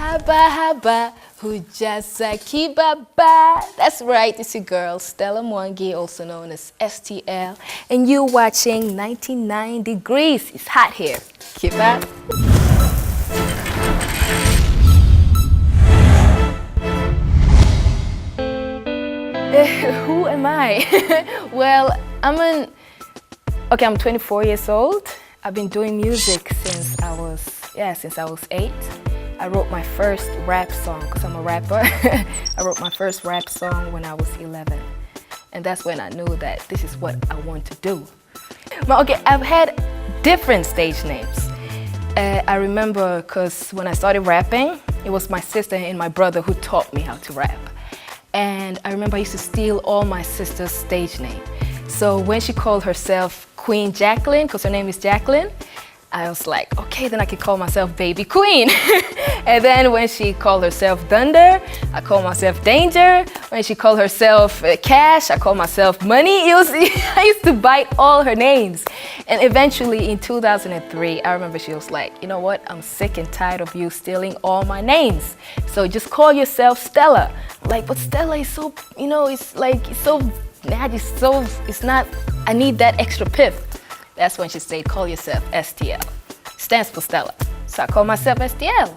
Haba haba, hujasa kibaba. That's right, it's your girl, Stella Mwangi, also known as STL. And you're watching 99 Degrees. It's hot here. Keep up. Who am I? Well, I'm 24 years old. I've been doing music since I was 8. I wrote my first rap song, because I'm a rapper. I wrote my first rap song when I was 11. And that's when I knew that this is what I want to do. But okay, I've had different stage names. I remember because when I started rapping, it was my sister and my brother who taught me how to rap. And I remember I used to steal all my sister's stage name. So when she called herself Queen Jacqueline, because her name is Jacqueline, I was like, okay, then I could call myself Baby Queen. And then when she called herself Thunder, I called myself Danger. When she called herself Cash, I called myself Money. I used to bite all her names. And eventually in 2003, I remember she was like, you know what? I'm sick and tired of you stealing all my names. So just call yourself Stella. I'm like, but Stella is so, it's so natty, it's not, I need that extra pip. That's when she said, call yourself STL. Stands for Stella. So I call myself STL.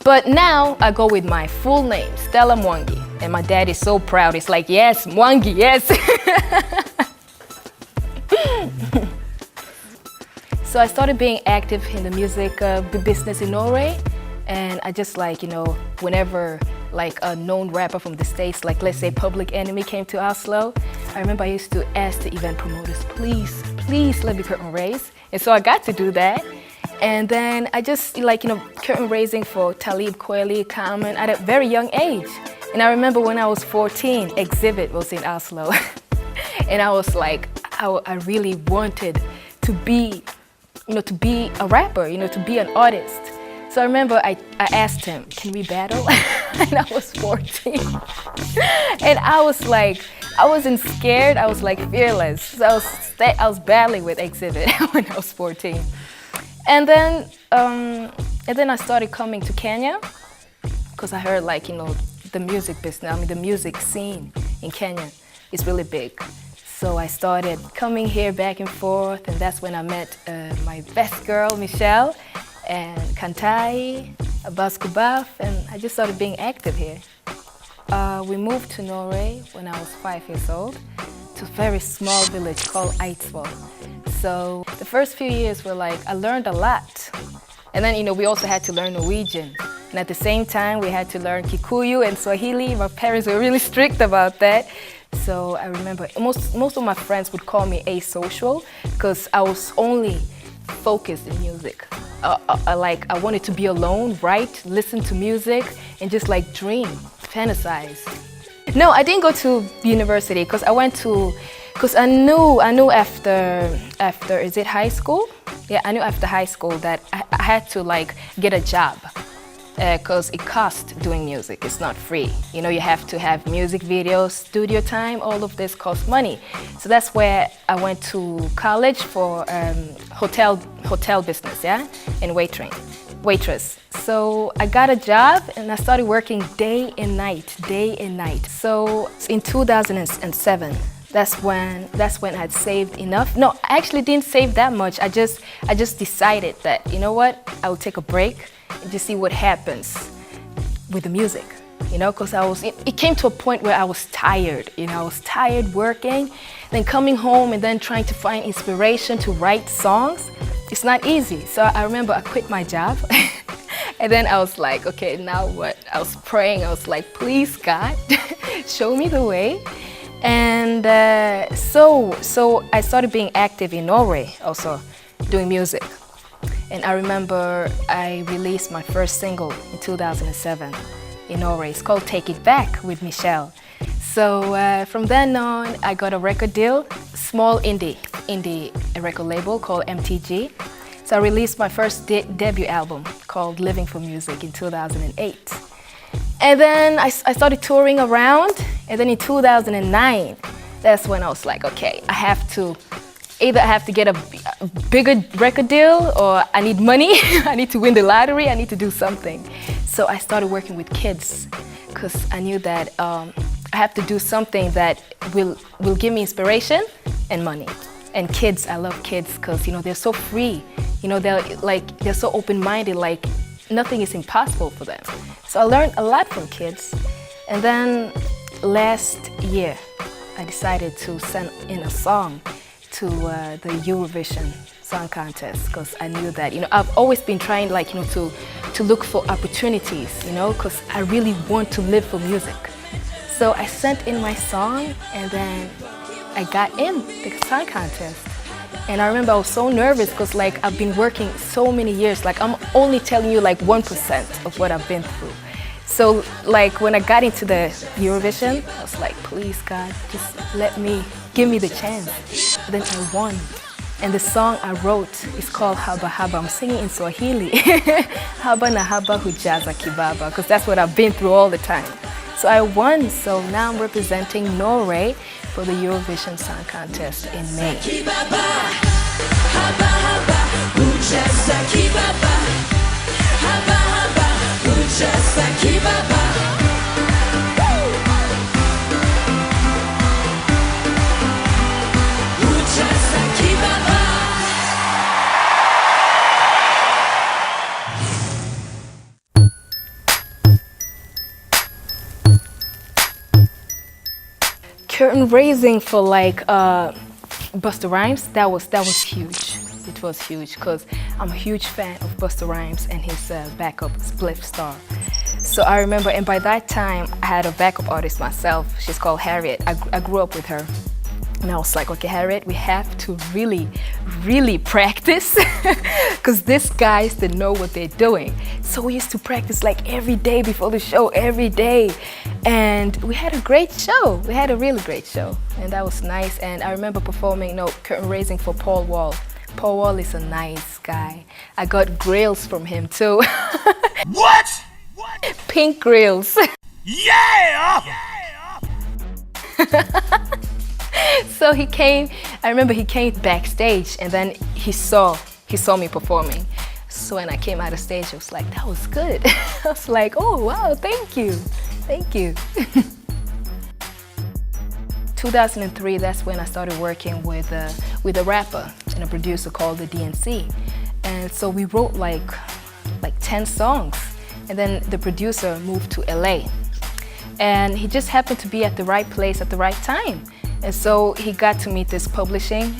But now I go with my full name, Stella Mwangi. And my dad is so proud. He's like, yes, Mwangi, yes. So I started being active in the music business in Norway. And I just whenever a known rapper from the States, like let's say Public Enemy came to Oslo, I remember I used to ask the event promoters, please let me curtain raise. And so I got to do that. And then I just curtain raising for Talib Kweli, Common at a very young age. And I remember when I was 14, Exhibit was in Oslo. And I was like, I really wanted to be a rapper, to be an artist. So I remember I asked him, can we battle? And I was 14. And I wasn't scared, I was fearless. So I was battling with Exhibit when I was 14. And then I started coming to Kenya, because I heard the music business, the music scene in Kenya is really big. So I started coming here back and forth, and that's when I met my best girl, Michelle, and Kantai, Baskubaf, and I just started being active here. We moved to Norway when I was 5 years old to a very small village called Eidsvoll. So the first few years were I learned a lot. And then, we also had to learn Norwegian. And at the same time, we had to learn Kikuyu and Swahili. My parents were really strict about that. So I remember most of my friends would call me asocial because I was only focused in music. I wanted to be alone, write, listen to music, and just dream, fantasize. No, I didn't go to university because I knew after is it high school? Yeah, I knew after high school that I had to get a job because it costs doing music. It's not free. You have to have music videos, studio time, all of this costs money. So that's where I went to college for hotel business, yeah, and waitress. So I got a job and I started working day and night. So in 2007, that's when I had saved enough. No, I actually didn't save that much. I just decided that, you know what, I would take a break and just see what happens with the music. Because it came to a point where I was tired. I was tired working, then coming home and then trying to find inspiration to write songs. It's not easy. So I remember I quit my job. And then I was like, okay, now what? I was praying. I was like, please, God, show me the way. And so I started being active in Norway, also doing music. And I remember I released my first single in 2007 in Norway. It's called Take It Back with Michelle. So from then on, I got a record deal, small indie record label called MTG. So I released my first debut album called Living for Music in 2008. And then I started touring around, and then in 2009, that's when I was like, okay, I have to get a bigger record deal, or I need money, I need to win the lottery, I need to do something. So I started working with kids because I knew that I have to do something that will give me inspiration and money. And kids, I love kids because they're so free. They're so open-minded. Like nothing is impossible for them. So I learned a lot from kids. And then last year, I decided to send in a song to the Eurovision Song Contest because I knew that I've always been trying to look for opportunities, because I really want to live for music. So I sent in my song and then I got in the song contest. And I remember I was so nervous because I've been working so many years. I'm only telling you 1% of what I've been through. So when I got into the Eurovision, I was like, please God, just give me the chance. And then I won. And the song I wrote is called Haba Haba. I'm singing in Swahili. Haba na haba hujaza kibaba, because that's what I've been through all the time. So I won, so now I'm representing Norway for the Eurovision Song Contest in May. Curtain raising for Busta Rhymes, that was huge. It was huge because I'm a huge fan of Busta Rhymes and his backup Spliff Star. So I remember, and by that time I had a backup artist myself. She's called Harriet. I grew up with her. And I was like, okay, Harriet, we have to really, really practice because these guys, they know what they're doing. So we used to practice every day before the show, every day. And we had a great show. We had a really great show. And that was nice. And I remember performing, curtain raising for Paul Wall. Paul Wall is a nice guy. I got grills from him too. What? Pink grills. Yeah! So he came, I remember he came backstage and then he saw me performing. So when I came out of stage, I was like, that was good. I was like, oh wow, thank you. 2003, that's when I started working with a rapper and a producer called the DNC. And so we wrote like 10 songs. And then the producer moved to LA. And he just happened to be at the right place at the right time. And so he got to meet this publishing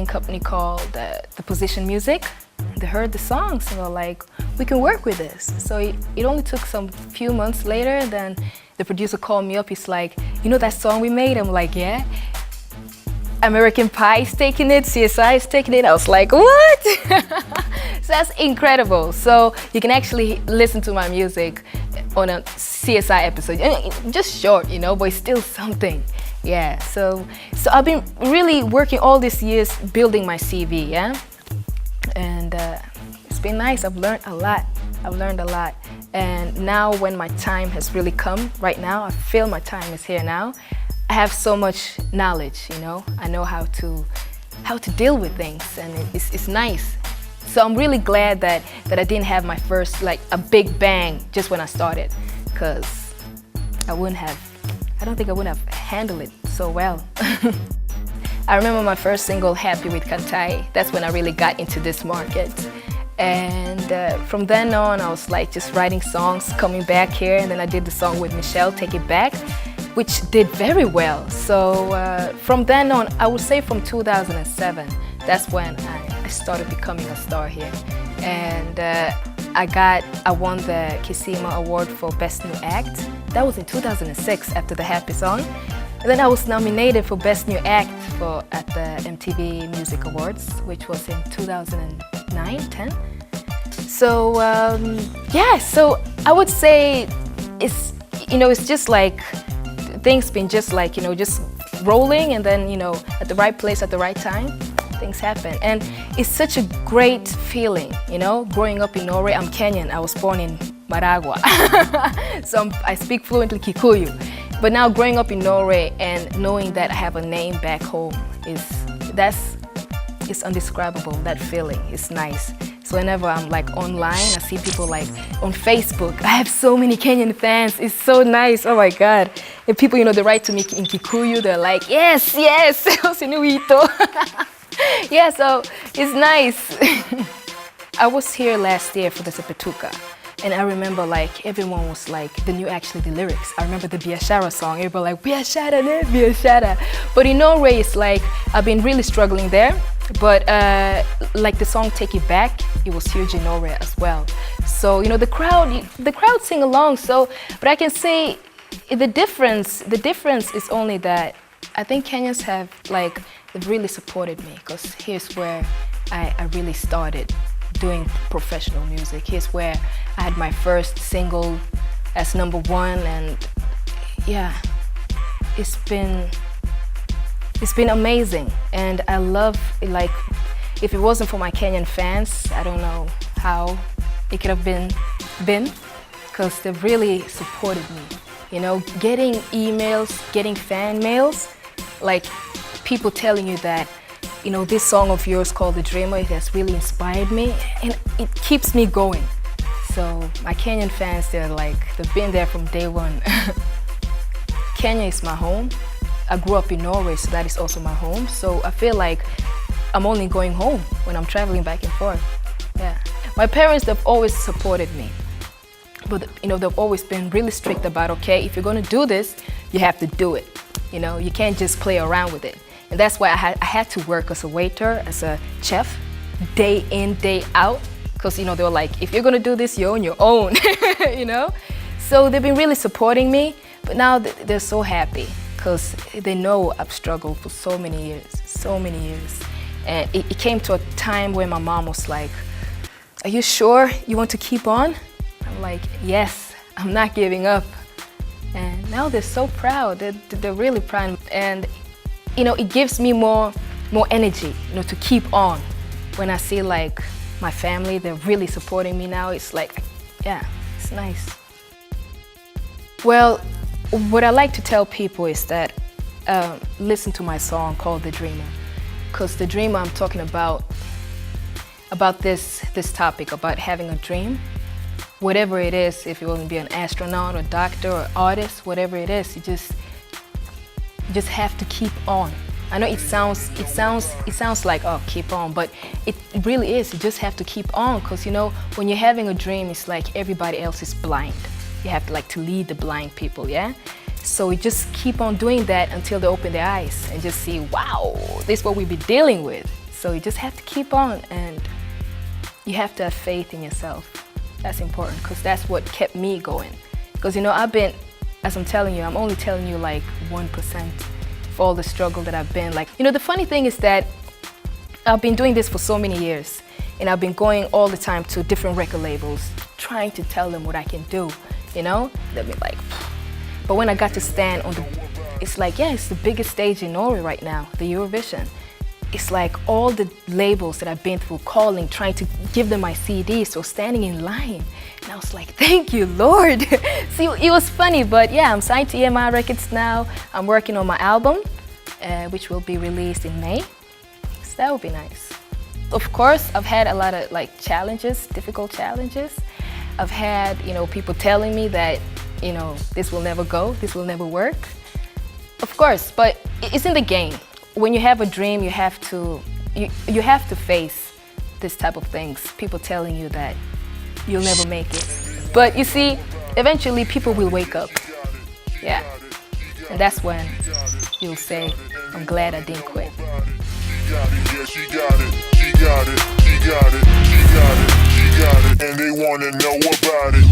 company called The Position Music. They heard the songs and were like, we can work with this. So it only took some few months later, then the producer called me up. He's like, that song we made? I'm like, yeah. American Pie is taking it, CSI is taking it. I was like, what? So that's incredible. So you can actually listen to my music on a CSI episode. Just short, but it's still something. Yeah, so I've been really working all these years building my CV, yeah? And it's been nice. I've learned a lot. And now when my time has really come, right now, I feel my time is here now. I have so much knowledge, I know how to deal with things, and it's nice. So I'm really glad that I didn't have my first a big bang just when I started, because I don't think I would have handled it so well. I remember my first single, Happy with Kantai. That's when I really got into this market. And from then on, I was just writing songs, coming back here, and then I did the song with Michelle, Take It Back, which did very well. So from then on, I would say from 2007, that's when I started becoming a star here. And I won the Kisima Award for Best New Act. That was in 2006 after the Happy song. And then I was nominated for Best New Act at the MTV Music Awards, which was in 2009, 10. So yeah, so I would say it's just things been just just rolling, and then at the right place at the right time, things happen. And it's such a great feeling, growing up in Norway. I'm Kenyan. I was born in Maragua. So I speak fluently Kikuyu. But now growing up in Norway and knowing that I have a name back home it's indescribable. That feeling is nice. So whenever I'm like online, I see people like on Facebook. I have so many Kenyan fans. It's so nice. Oh my God. And people, they write to me in Kikuyu. They're like, yes, yes. Sinuito. Yeah, so it's nice. I was here last year for the Sepetuka. And I remember like everyone was like, they knew actually the lyrics. I remember the Biashara song. Everybody like, Biashara, ne? Biashara. But in Norway, it's like, I've been really struggling there. But like the song Take It Back, it was huge in Norway as well. So, the crowd sing along. So, but I can say the difference is only that I think Kenyans they've really supported me, because here's where I really started doing professional music. Here's where I had my first single as #1, and yeah, it's been amazing. And I love, like, if it wasn't for my Kenyan fans, I don't know how it could have been, because they've really supported me. Getting emails, getting fan mails, like people telling you that, this song of yours called The Dreamer, it has really inspired me, and it keeps me going. So my Kenyan fans, they've been there from day one. Kenya is my home. I grew up in Norway, so that is also my home. So I feel like I'm only going home when I'm traveling back and forth. Yeah. My parents, they've always supported me. But, they've always been really strict about, okay, if you're gonna do this, you have to do it. You can't just play around with it. And that's why I had to work as a waiter, as a chef, day in, day out. Because, they were like, if you're gonna do this, you're on your own, So they've been really supporting me, but now they're so happy, because they know I've struggled for so many years. And it came to a time where my mom was like, are you sure you want to keep on? I'm like, yes, I'm not giving up. And now they're so proud. They're really proud. And, it gives me more energy, to keep on. When I see like my family, they're really supporting me now. It's like, yeah, it's nice. Well, what I like to tell people is that listen to my song called The Dreamer. Because The Dreamer, I'm talking about this topic, about having a dream. Whatever it is, if you want to be an astronaut or doctor or artist, whatever it is, you just have to keep on. I know it sounds like, oh, keep on, but it really is. You just have to keep on, because when you're having a dream, it's like everybody else is blind. You have to lead the blind people, yeah? So you just keep on doing that until they open their eyes and just see, wow, this is what we've been dealing with. So you just have to keep on, and you have to have faith in yourself. That's important, because that's what kept me going. Because as I'm telling you, I'm only telling you like 1% of all the struggle that I've been. The funny thing is that I've been doing this for so many years, and I've been going all the time to different record labels, trying to tell them what I can do, They'll be like, but when I got to stand on it's like, yeah, it's the biggest stage in Norway right now, the Eurovision. It's like all the labels that I've been through calling, trying to give them my CDs, so standing in line. And I was like, thank you, Lord. See, it was funny, but yeah, I'm signed to EMI Records now. I'm working on my album, which will be released in May. So that would be nice. Of course, I've had a lot of challenges, difficult challenges. I've had, people telling me that, this will never go, this will never work. Of course, but it's in the game. When you have a dream, you have to face this type of things. People telling you that you'll never make it. But you see, eventually people will wake up. Yeah. And that's when you'll say, I'm glad I didn't quit. She got it, and they wanna know about it.